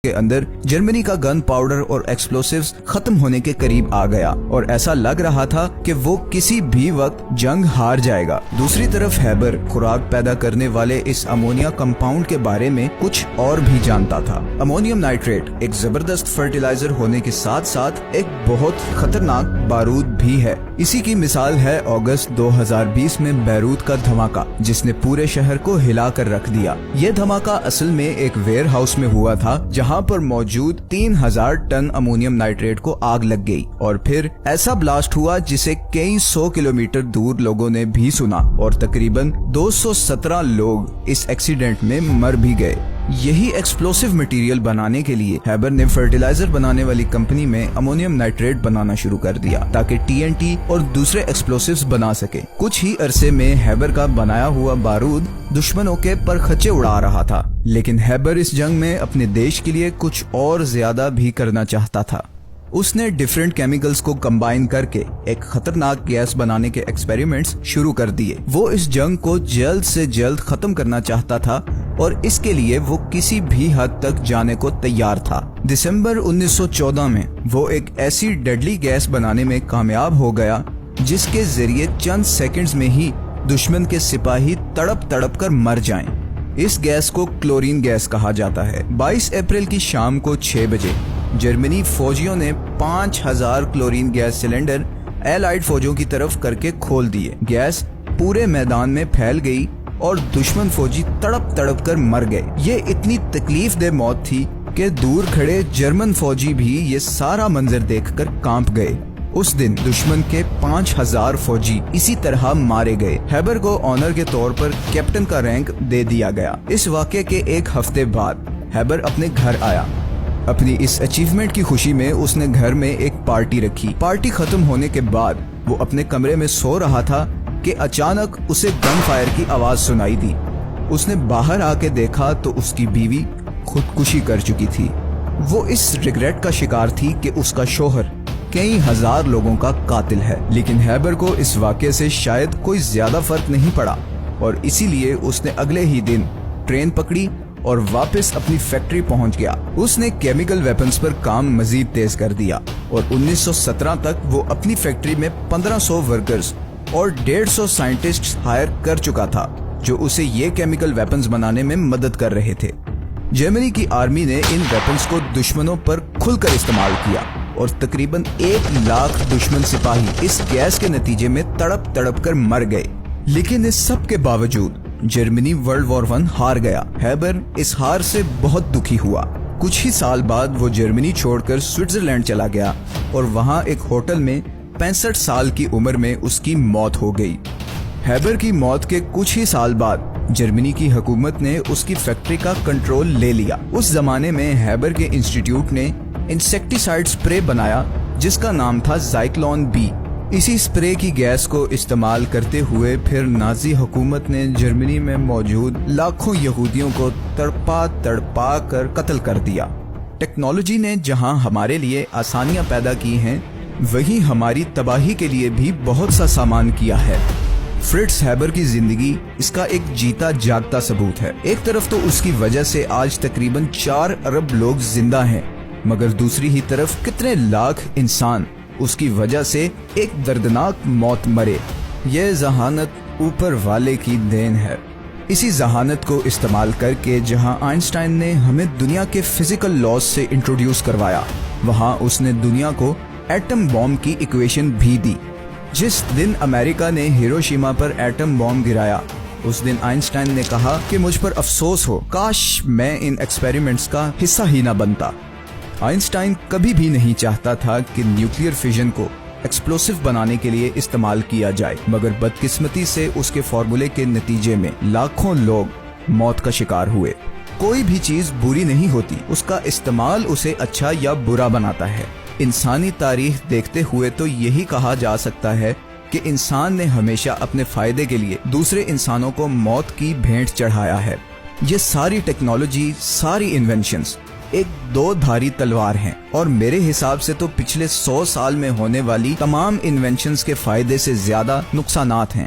کے اندر جرمنی کا گن پاؤڈر اور ایکسپلوسیوز ختم ہونے کے قریب آ گیا اور ایسا لگ رہا تھا کہ وہ کسی بھی وقت جنگ ہار جائے گا۔ دوسری طرف ہیبر خوراک پیدا کرنے والے اس امونیا کمپاؤنڈ کے بارے میں کچھ اور بھی جانتا تھا۔ امونیم نائٹریٹ ایک زبردست فرٹیلائزر ہونے کے ساتھ ساتھ ایک بہت خطرناک بارود بھی ہے۔ اسی کی مثال ہے اگست 2020 میں بیروت کا دھماکہ، جس نے پورے شہر کو ہلا کر رکھ دیا۔ یہ دھماکہ اصل میں ایک ویئر ہاؤس میں ہوا تھا جہاں پر موجود 3000 ٹن امونیم نائٹریٹ کو آگ لگ گئی اور پھر ایسا بلاسٹ ہوا جسے کئی 100 کلومیٹر دور لوگوں نے بھی سنا اور تقریباً 217 لوگ اس ایکسیڈنٹ میں مر بھی گئے۔ یہی ایکسپلوسیو مٹیریل بنانے کے لیے ہیبر نے فرٹیلائزر بنانے والی کمپنی میں امونیم نائٹریٹ بنانا شروع کر دیا تاکہ TNT اور دوسرے ایکسپلوسیوز بنا سکے۔ کچھ ہی عرصے میں ہیبر کا بنایا ہوا بارود دشمنوں کے پرخچے اڑا رہا تھا، لیکن ہیبر اس جنگ میں اپنے دیش کے لیے کچھ اور زیادہ بھی کرنا چاہتا تھا۔ اس نے ڈیفرنٹ کیمیکلز کو کمبائن کر کے ایک خطرناک گیس بنانے کے ایکسپیریمنٹس شروع کر دیے۔ وہ اس جنگ کو جلد سے جلد ختم کرنا چاہتا تھا اور اس کے لیے وہ کسی بھی حد تک جانے کو تیار تھا۔ دسمبر 1914 میں وہ ایک ایسی ڈیڈلی گیس بنانے میں کامیاب ہو گیا جس کے ذریعے چند سیکنڈز میں ہی دشمن کے سپاہی تڑپ تڑپ کر مر جائیں۔ اس گیس کو کلورین گیس کہا جاتا ہے۔ 22 اپریل کی شام کو 6 بجے جرمنی فوجیوں نے 5000 کلورین گیس سلنڈر ایلائڈ فوجوں کی طرف کر کے کھول دیے۔ گیس پورے میدان میں پھیل گئی اور دشمن فوجی تڑپ تڑپ کر مر گئے۔ یہ اتنی تکلیف دہ موت تھی کہ دور کھڑے جرمن فوجی بھی یہ سارا منظر دیکھ کر کانپ گئے۔ اس دن دشمن کے 5000 فوجی اسی طرح مارے گئے۔ ہیبر کو آنر کے طور پر کیپٹن کا رینک دے دیا گیا۔ اس واقعے کے ایک ہفتے بعد ہیبر اپنے گھر آیا۔ اپنی اس اچیومنٹ کی خوشی میں اس نے گھر میں ایک پارٹی رکھی۔ پارٹی ختم ہونے کے بعد وہ اپنے کمرے میں سو رہا تھا کہ اچانک اسے گن فائر کی آواز سنائی دی۔ اس نے باہر آ کے دیکھا تو اس کی بیوی خودکشی کر چکی تھی۔ وہ اس ریگریٹ کا شکار تھی کہ اس کا شوہر کئی ہزار لوگوں کا قاتل ہے، لیکن ہیبر کو اس واقعے سے شاید کوئی زیادہ فرق نہیں پڑا اور اسی لیے اس نے اگلے ہی دن ٹرین پکڑی اور واپس اپنی فیکٹری پہنچ گیا۔ اس نے کیمیکل ویپنز پر کام مزید تیز کر دیا اور 1917 تک وہ اپنی فیکٹری میں 1500 ورکرز اور 150 سائنٹسٹ ہائر کر چکا تھا جو اسے یہ کیمیکل ویپنز بنانے میں مدد کر رہے تھے۔ جرمنی کی آرمی نے ان ویپنز کو دشمنوں پر کھل کر استعمال کیا اور تقریباً 1,00,000 دشمن سپاہی اس گیس کے نتیجے میں تڑپ تڑپ کر مر گئے۔ لیکن اس سب کے باوجود جرمنی ورلڈ وار 1 ہار گیا۔ ہیبر اس ہار سے بہت دکھی ہوا۔ کچھ ہی سال بعد وہ جرمنی چھوڑ کر سوئٹزرلینڈ چلا گیا اور وہاں ایک ہوٹل میں 65 سال کی عمر میں اس کی موت ہو گئی۔ ہیبر کی موت کے کچھ ہی سال بعد جرمنی کی حکومت نے اس کی فیکٹری کا کنٹرول لے لیا۔ اس زمانے میں ہیبر کے انسٹیٹیوٹ نے انسیکٹیسائڈ سپرے بنایا جس کا نام تھا زائکلون بی۔ اسی سپرے کی گیس کو استعمال کرتے ہوئے پھر نازی حکومت نے جرمنی میں موجود لاکھوں یہودیوں کو تڑپا تڑپا کر قتل کر دیا۔ ٹیکنالوجی نے جہاں ہمارے لیے آسانیاں پیدا کی ہیں، وہیں ہماری تباہی کے لیے بھی بہت سا سامان کیا ہے۔ فرٹز ہیبر کی زندگی اس کا ایک جیتا جاگتا ثبوت ہے۔ ایک طرف تو اس کی وجہ سے آج تقریباً 4 ارب لوگ زندہ ہیں، مگر دوسری ہی طرف کتنے لاکھ انسان اس کی وجہ سے ایک دردناک موت مرے۔ یہ ذہانت اوپر والے کی دین ہے۔ اسی ذہانت کو استعمال کر کے جہاں آئنسٹائن نے ہمیں دنیا کے فزیکل لاز سے انٹروڈیوس کروایا، وہاں اس نے دنیا کو ایٹم بام کی ایکویشن بھی دی۔ جس دن امریکہ نے ہیروشیما پر ایٹم بام گرایا، اس دن آئنسٹائن نے کہا کہ مجھ پر افسوس ہو، کاش میں ان ایکسپیریمنٹس کا حصہ ہی نہ بنتا۔ آئنسٹائن کبھی بھی نہیں چاہتا تھا کہ نیوکلیئر فیژن کو ایکسپلوسیو بنانے کے لیے استعمال کیا جائے، مگر بدقسمتی سے اس کے فارمولے کے نتیجے میں لاکھوں لوگ موت کا شکار ہوئے۔ کوئی بھی چیز بری نہیں ہوتی، اس کا استعمال اسے اچھا یا برا بناتا ہے۔ انسانی تاریخ دیکھتے ہوئے تو یہی کہا جا سکتا ہے کہ انسان نے ہمیشہ اپنے فائدے کے لیے دوسرے انسانوں کو موت کی بھیٹ چڑھایا ہے۔ یہ ساری ٹیکنالوجی، ساری انوینشنز ایک 2 دھاری تلوار ہیں اور میرے حساب سے تو پچھلے 100 سال میں ہونے والی تمام انوینشنز کے فائدے سے زیادہ نقصانات ہیں۔